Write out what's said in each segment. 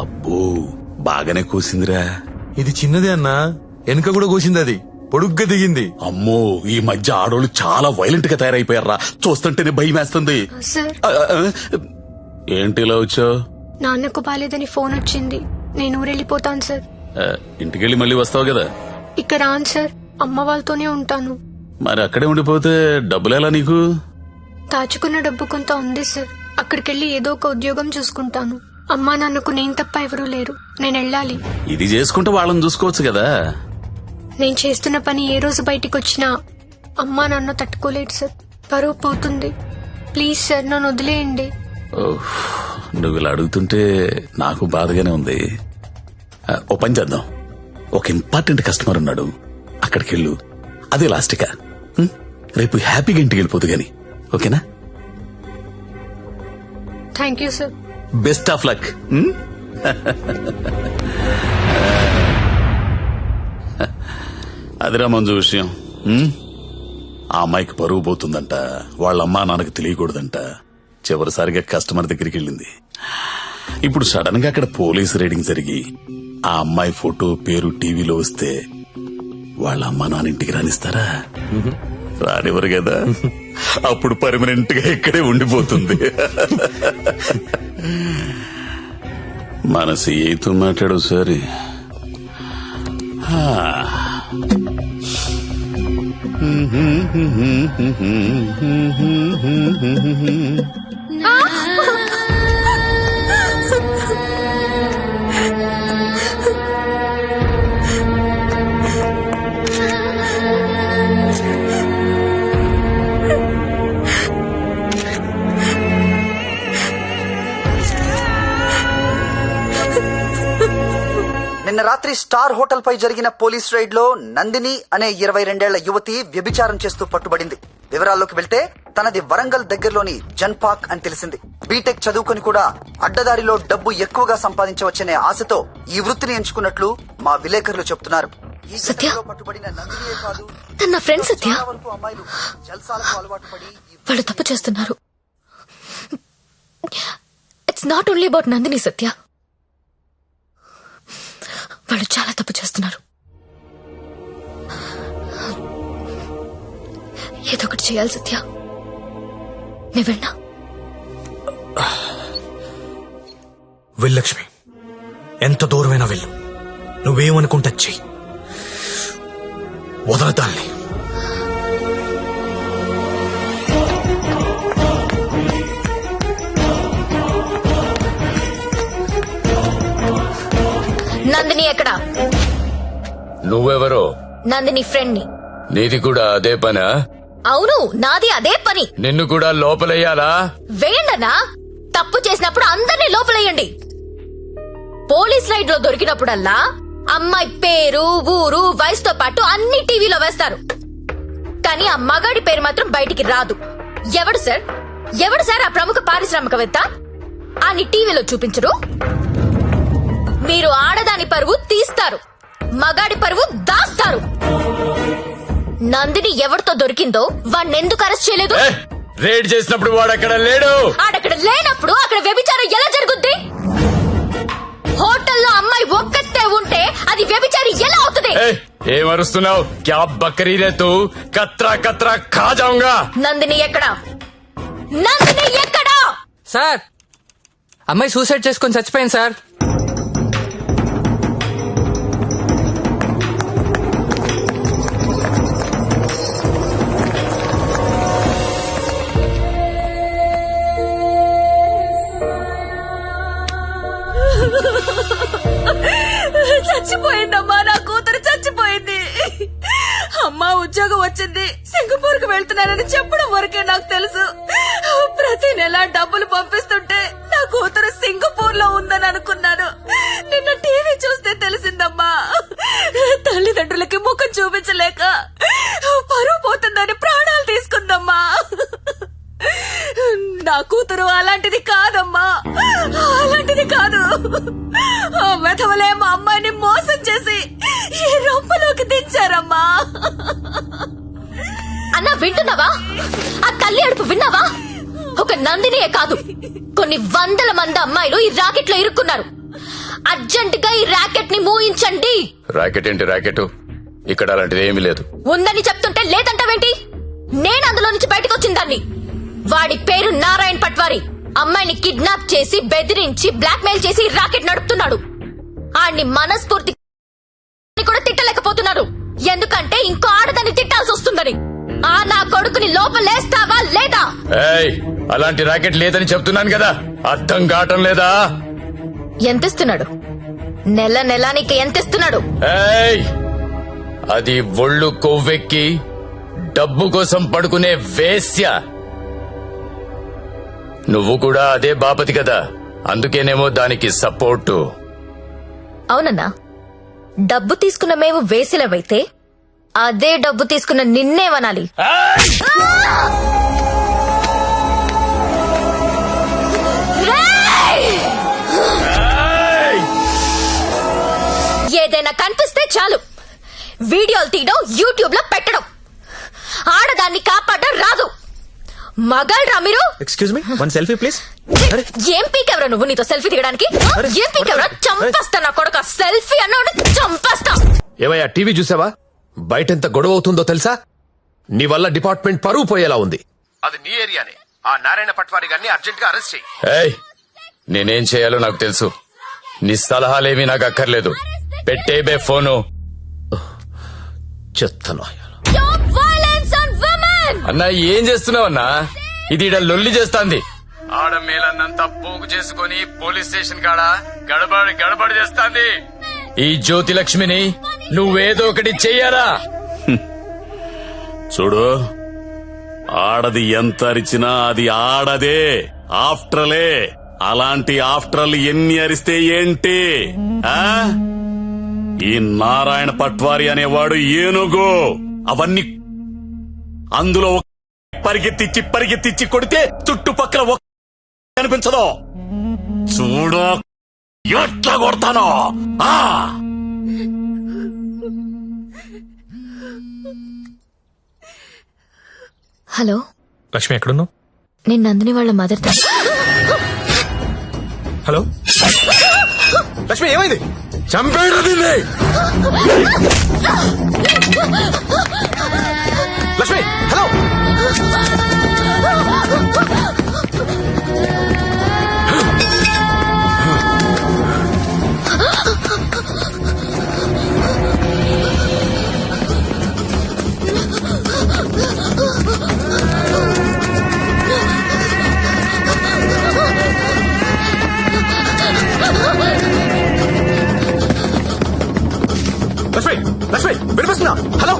అబ్బో బాగానే కూసిందిరా. ఇది చిన్నదే అన్నా, వెనుక కూడా కూసింది, అది పొడుగ్గా దిగింది. అమ్మో ఈ మధ్య ఆడోళ్ళు చాలా వైలెంట్ గా తయారైపోయారా, చూస్తుంటేనే భయం వేస్తుంది. ఏంటి ఇలా వచ్చావు? నాన్నకు బాలేదని ఫోన్ వచ్చింది, నేను ఊరెళ్ళిపోతాను సార్. ఇంటికెళ్ళి మళ్ళీ వస్తావు కదా? ఇక్కడ రాను సార్, అమ్మ వాళ్ళతోనే ఉంటాను. మరి అక్కడే ఉండిపోతే డబ్బులు ఎలా నీకు? దాచుకున్న డబ్బు కొంత ఉంది సార్, అక్కడికెళ్ళి ఏదో ఒక ఉద్యోగం చూసుకుంటాను. అమ్మా నాన్నకు నేను తప్ప ఎవరూ లేరు, నేను వెళ్ళాలి. ఇది చేసుకుంటే వాళ్ళని చూసుకోవచ్చు కదా. నేను చేస్తున్న పని ఏ రోజు బయటికి వచ్చినా అమ్మా నాన్న తట్టుకోలేడు సార్, పరువు పోతుంది. ప్లీజ్ సార్ నన్ను వదిలేయండి. నువ్వు ఇలా అడుగుతుంటే నాకు బాధగానే ఉంది. ఓ పని చేద్దాం, ఒక ఇంపార్టెంట్ కస్టమర్ ఉన్నాడు, అక్కడికెళ్ళు. అదే లాస్ట్గా రేపు హ్యాపీగా ఇంటికి వెళ్ళిపోదు గాని, ఓకేనా? Thank you sir. Best of luck. అదిరా మంజు విషయం. ఆ అమ్మాయికి పరువు పోతుందంట, వాళ్ళ అమ్మా నాన్నకు తెలియకూడదంట. చివరిసారిగా కస్టమర్ దగ్గరికి వెళ్ళింది. ఇప్పుడు సడన్ గా అక్కడ పోలీస్ రైడింగ్ జరిగి ఆ అమ్మాయి ఫోటో పేరు టీవీలో వస్తే వాళ్ళ అమ్మా నాన్న ఇంటికి రానిస్తారా? రానివ్వరు కదా. అప్పుడు పర్మనెంట్ గా ఇక్కడే ఉండిపోతుంది. మన సీఐతో మాట్లాడు సరే. నిన్న రాత్రి స్టార్ హోటల్ పై జరిగిన పోలీస్ రైడ్ లో నందిని అనే 22 ఏళ్ల యువతి వ్యభిచారం చేస్తూ పట్టుబడింది. వివరాల్లోకి వెళ్తే తనది వరంగల్ దగ్గరలోని జన్పాక్ అని తెలిసింది. బీటెక్ చదువుకొని కూడా అడ్డదారిలో డబ్బు ఎక్కువగా సంపాదించవచ్చనే ఆశతో ఈ వృత్తిని ఎంచుకున్నట్లు మా విలేకరులు చెప్తున్నారు. ఈ ఘటనలో పట్టుబడిన నందినియే కాదు, తన ఫ్రెండ్ సత్య, చాలా వరకు అమ్మాయిలు జల్సాలకు అలవాటు పడి వాళ్ళు తప్పు చేస్తున్నారు. It's not only about Nandini Satya, వాళ్ళు చాలా తప్పు చేస్తున్నారు. ఏదో ఒకటి చేయాలి సత్య. నేను వెళ్ళా? వెళ్ళక్ష్మి, ఎంత దూరమైనా వెళ్ళు. నువ్వేమనుకుంటా చెయ్యి, వదలదాన్ని. నందిని ఎక్కడా? నువ్వెవరో? నందిని ఫ్రెండ్ ని. నీది కూడా అదే పనా? అవును, నాది అదే పని. నిన్ను కూడా లోపలయ్యాలా? వేయండన్నా, తప్పు చేసినప్పుడు అందరినీ లోపలయ్యండి. పోలీస్ రైడ్ లో దొరికినప్పుడల్లా అమ్మాయి పేరు, ఊరు, వయసుతో పాటు అన్ని టీవీలో వేస్తారు. కానీ ఆ మగాడి పేరు మాత్రం బయటికి రాదు. ఎవడు సార్ ఆ ప్రముఖ పారిశ్రామికవేత్త? అన్ని టీవీలో చూపించరు. మీరు ఆడదాని పరువు తీస్తారు, మగాడి పరువు దాస్తారు. నందిని ఎవరితో దొరికిందో వాణ్ణెందుకు అరెస్ట్ చేయలేదు? రేడ్ చేసినప్పుడు వాడు అక్కడ లేడు. ఆడక్కడ లేనప్పుడు అక్కడ వ్యభిచారం ఎలా జరుగుద్ది? హోటల్లో అమ్మాయి ఒక్కతే ఉంటే అది వ్యభిచారి ఎలా అవుతుంది? ఏమరుస్తున్నావు? క్యా బకరీ రే తూ? కత్రా కత్రా ఖా జాऊंगा. నందిని ఎక్కడా? నందిని ఎక్కడా? సార్, అమ్మాయి సూసైడ్ చేసుకొని చచ్చిపోయింది సార్. చచ్చిపోయిందమ్మా, నా కూతురు చచ్చిపోయింది. అమ్మా ఉద్యోగం వచ్చింది, సింగపూర్ కు వెళ్తున్నానని చెప్పడం వరకే నాకు తెలుసు. ప్రతి నెల డబ్బులు పంపిస్తుంటే నా కూతురు సింగపూర్ లో ఉందని అనుకున్నాను. నిన్న టీవీ చూస్తే తెలిసిందమ్మా, తల్లిదండ్రులకి ముఖం చూపించలేక పరువు పోతుందని ప్రాణాలు తీసుకుందమ్మా. నా కూతురు అలాంటిది కాదమ్మా, అలాంటిది కాదు. ఆ వెధవలే మా అమ్మాయిని మోసం చేసి ఈ రొంపలోకి దించారమ్మా. అన్నా వింటున్నావా? ఆ తల్లి అడుపు విన్నావా? ఒక నందినియే కాదు, కొన్ని వందల మంది అమ్మాయిలు ఈ రాకెట్ లో ఇరుక్కున్నారు. అర్జెంట్ గా ఈ ర్యాకెట్ ని మూయించండి. రాకెట్ ఏంటి రాకెట్? ఇక్కడ అలాంటిది ఏమీ లేదు. ఉందని చెప్తుంటే లేదంటావేంటి? నేను అందులో నుంచి బయటకు వచ్చిన దాన్ని. వాడి పేరు నారాయణ్ పట్వారి. అమ్మాయిని కిడ్నాప్ చేసి బెదిరించి బ్లాక్ మెయిల్ చేసి రాకెట్ నడుపుతున్నాడు. ఆడిని మనస్ఫూర్తి కూడా తిట్టలేకపోతున్నారు, ఎందుకంటే ఇంకో ఆడదాన్ని తిట్టాల్సి వస్తుందని. ఆ నా కొడుకుని లోపలేస్తావా లేదా? ఏయ్, అలాంటి రాకెట్ లేదని చెప్తున్నాను కదా, అర్థం కావటం లేదా? ఎంతిస్తున్నాడు? నెల నెలానికి ఎంతిస్తున్నాడు? ఏయ్, అది ఒళ్ళు కొవ్వెక్కి డబ్బు కోసం పడుకునే వేశ్య. నువ్వు కూడా అదే బాపతి కదా, అందుకేనేమో దానికి సపోర్టు. అవునన్నా, డబ్బు తీసుకున్న మేము వేసిలవైతే అదే డబ్బు తీసుకున్న నిన్నేమనాలి? ఏయ్! రేయ్! ఏయ్! ఏదైనా కనిపిస్తే చాలు వీడియోలు తీయడం, యూట్యూబ్ లో పెట్టడం. ఆడదాన్ని కాపాడడం రాదు. మగాళ్ళరా మీరు? Excuse me, one selfie please. ఏం పీకెవరా నువ్వు? నీతో సెల్ఫీ దిగడానికి ఏం పీకెవరా? చంపేస్తా నా కొడుక. సెల్ఫీ అన్నాడు చంపేస్తా. ఏమయ్యా, టీవీ చూసావా? బయట ఎంత గొడవ అవుతుందో తెలుసా? నీ వల్ల డిపార్ట్మెంట్ పరువు పోయేలా ఉంది. అది నీ ఏరియానే. ఆ నారాయణ పట్వారి గారిని అర్జెంట్ గా అరెస్ట్ చేయి. ఏయ్, నేనేం చేయాలో నాకు తెలుసు. నీ సలహాలేవి నాకు అక్కర్లేదు. పెట్టేబే ఫోను. చెత్తను Stop violence on women! అన్నా, ఏం చేస్తున్నావన్నా? ఇది ఈడ లొల్లి చేస్తాంది. ఆడమేలన్నంతా పోగు చేసుకుని పోలీస్ స్టేషన్ కాడ గడబడి చేస్తాంది. ఈ జ్యోతి లక్ష్మిని నువ్వేదో ఒకటి చెయ్యాలా? చూడు, ఆడది ఎంత అరిచినా అది ఆడదే, ఆఫ్టర్లే. అలాంటి ఆఫ్టర్లు ఎన్ని అరిస్తే ఏంటి? ఆ? ఈ నారాయణ పట్వారి అనేవాడు ఏనుగు. అవన్నీ అందులో పరిగెత్తిచ్చి కొడితే చుట్టుపక్కల కనిపించదు. చూడు ఎట్లా కొడతానో. హలో లక్ష్మి ఎక్కడున్నావు? నేను నందిని వాళ్ళ మదర్. హలో లక్ష్మి, ఏమైంది? చంపేడు దీన్ని. లక్ష్మి, హలో. లక్ష్మి, లక్ష్మి వినిపిస్తుందా? హలో.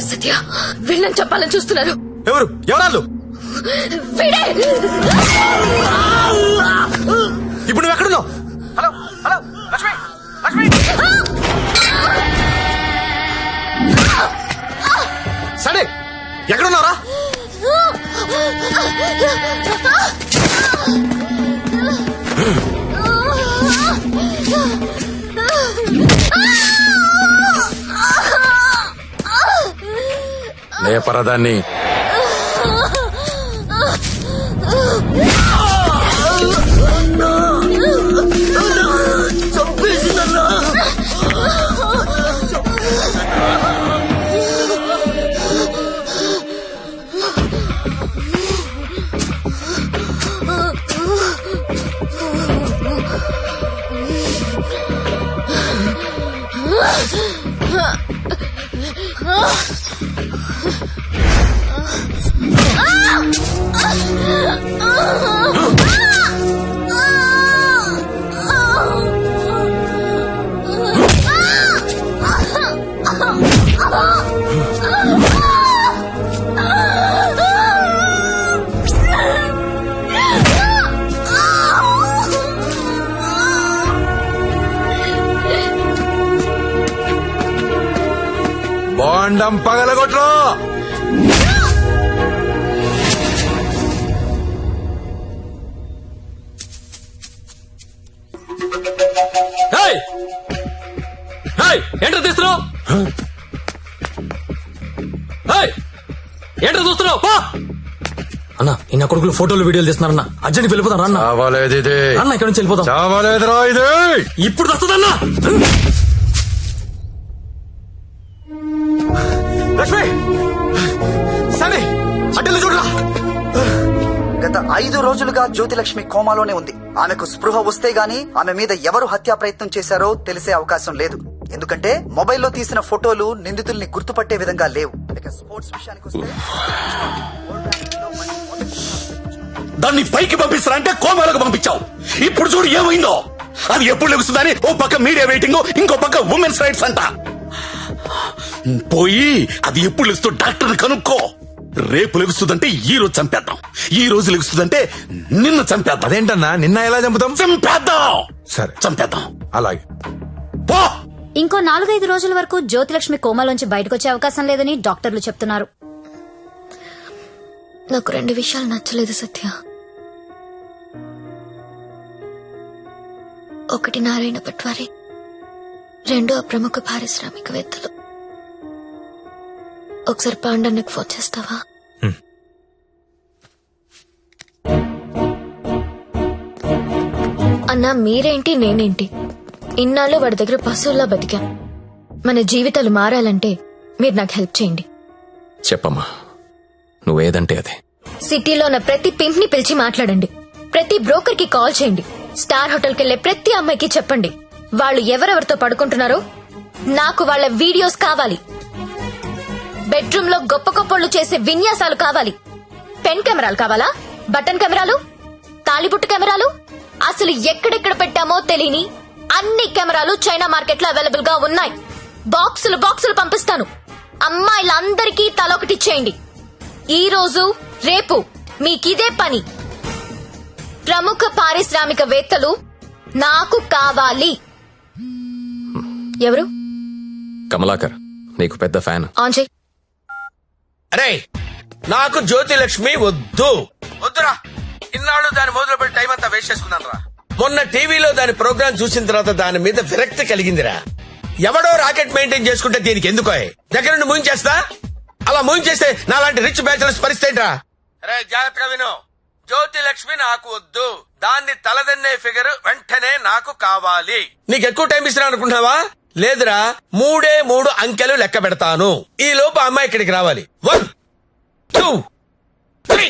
సత్య, వీళ్ళని చెప్పాలని చూస్తున్నారు. ఎవరు? ఎవరాళ్ళు? వీడే. ఇప్పుడు నువ్వు ఎక్కడున్నావు? Hello hello Lakshmi, Lakshmi. సరే, ఎక్కడున్నారా? లేపరదాన్ని. బాండం పగలగొట్టు. ఏంటో తీస్తున్నావు? ఏంటో చూస్తున్నావు? అన్న ఈ కొడుకులు ఫోటోలు వీడియోలు తీస్తున్నారన్న. అర్జెంట్ వెళ్ళిపోతాం అన్న. చావాలేదు ఇది. అన్న ఇక్కడ నుంచి వెళ్ళిపోతాం. చావాలేదురా ఇది. ఇప్పుడు వస్తుందన్నా. లక్ష్మి సరే అడ్డలు చూడరా. గత 5 రోజులుగా జ్యోతిలక్ష్మి కోమాలోనే ఉంది. ఆమెకు స్పృహ వస్తే గానీ ఆమె మీద ఎవరు హత్యా ప్రయత్నం చేశారో తెలిసే అవకాశం లేదు. ఎందుకంటే మొబైల్లో తీసిన ఫోటోలు నిందితుల్ని గుర్తుపట్టే విధంగా లేవు. ఇక స్పోర్ట్స్ విషయానికి వస్తే దాన్ని పైకి పంపిస్తారంటే కోమాలకు పంపించావు. ఇప్పుడు చూడు ఏమైందో. అది ఎప్పుడు లెగుస్తుందని ఓ పక్క మీడియా వెయిటింగ్, ఇంకో పక్క ఉమెన్స్ రైట్స్ అంట. పోయి అది ఎప్పుడు లెగుస్తూ డాక్టర్ని కనుక్కో. రేపు లెగుస్తుందంటే ఈ రోజు చంపేద్దాం, ఈ రోజు లెగుస్తుందంటే నిన్న చంపేద్దాం. అదేంటన్నా నిన్న ఎలా చంపుతాం? చంపేద్దాం. సరే చంపేద్దాం. అలాగే. పో. ఇంకో 4-5 రోజుల వరకు జ్యోతిలక్ష్మి కోమాలోంచి బయటకొచ్చే అవకాశం లేదని డాక్టర్లు చెప్తున్నారు. నాకు 2 విషయాలు నచ్చలేదు సత్య. ఒకటి నారాయణ పట్వారి, 2 ఆ ప్రముఖ పారిశ్రామికవేత్తలు. ఒకసారి పాండన్నకు ఫోన్ చేస్తావా? అన్నా మీరేంటి నేనేంటి, ఇన్నాళ్ళు వాడి దగ్గర పశువుల్లా బతికా. మన జీవితాలు మారాలంటే మీరు నాకు హెల్ప్ చేయండి. చెప్పమ్మా, నువ్వేదంటే అదే. సిటీలో ఉన్న ప్రతి పింప్ ని పిలిచి మాట్లాడండి. ప్రతి బ్రోకర్ కి కాల్ చేయండి. స్టార్ హోటల్ కెళ్లే ప్రతి అమ్మాయికి చెప్పండి వాళ్ళు ఎవరెవరితో పడుకుంటున్నారో నాకు వాళ్ళ వీడియోస్ కావాలి. బెడ్రూమ్ లో గొప్ప గొప్పళ్ళు చేసే విన్యాసాలు కావాలి. పెన్ కెమెరాలు కావాలా? బటన్ కెమెరాలు, తాళిబుట్టు కెమెరాలు, అసలు ఎక్కడెక్కడ పెట్టామో తెలియని అన్ని కెమెరాలు చైనా మార్కెట్ లో అవైలబుల్ గా ఉన్నాయి. బాక్సులు బాక్సులు పంపిస్తాను. అమ్మాయిలందరికీ తలొకటి చేయండి. ఈ రోజు రేపు మీకిదే పని. ప్రముఖ పారిశ్రామికవేత్తలు నాకు కావాలి. ఎవరు? కమలాకర్, నీకు పెద్ద ఫ్యాన్. ఆన్ చేయి. అరే నాకు జ్యోతిలక్ష్మి వద్దు. వద్దురా. ఇన్నాళ్ళు దాని మొదలు పెట్టి టైం అంతా వేస్ట్ చేసుకున్నాను రా. మొన్న టీవీలో దాని ప్రోగ్రామ్ చూసిన తర్వాత దాని మీద విరక్తి కలిగిందిరా. ఎవడో రాకెట్ మెయింటైన్ చేసుకుంటే దీనికి ఎందుకో దగ్గర నుండి మూయించేస్తా. అలా మూయించేస్తే నాలాంటి రిచ్ బ్యాచులర్స్ పరిస్థితి రా. అరే జాగ్రత్తగా విను. జ్యోతిలక్ష్మి నాకు వద్దు. దాన్ని తలదన్నే ఫిగర్ వెంటనే నాకు కావాలి. నీకు ఎక్కువ టైం ఇస్తున్నా అనుకుంటున్నావా? లేదురా, 3 అంకెలు లెక్క పెడతాను. ఈ లోపు అమ్మాయి ఇక్కడికి రావాలి. 1 2 3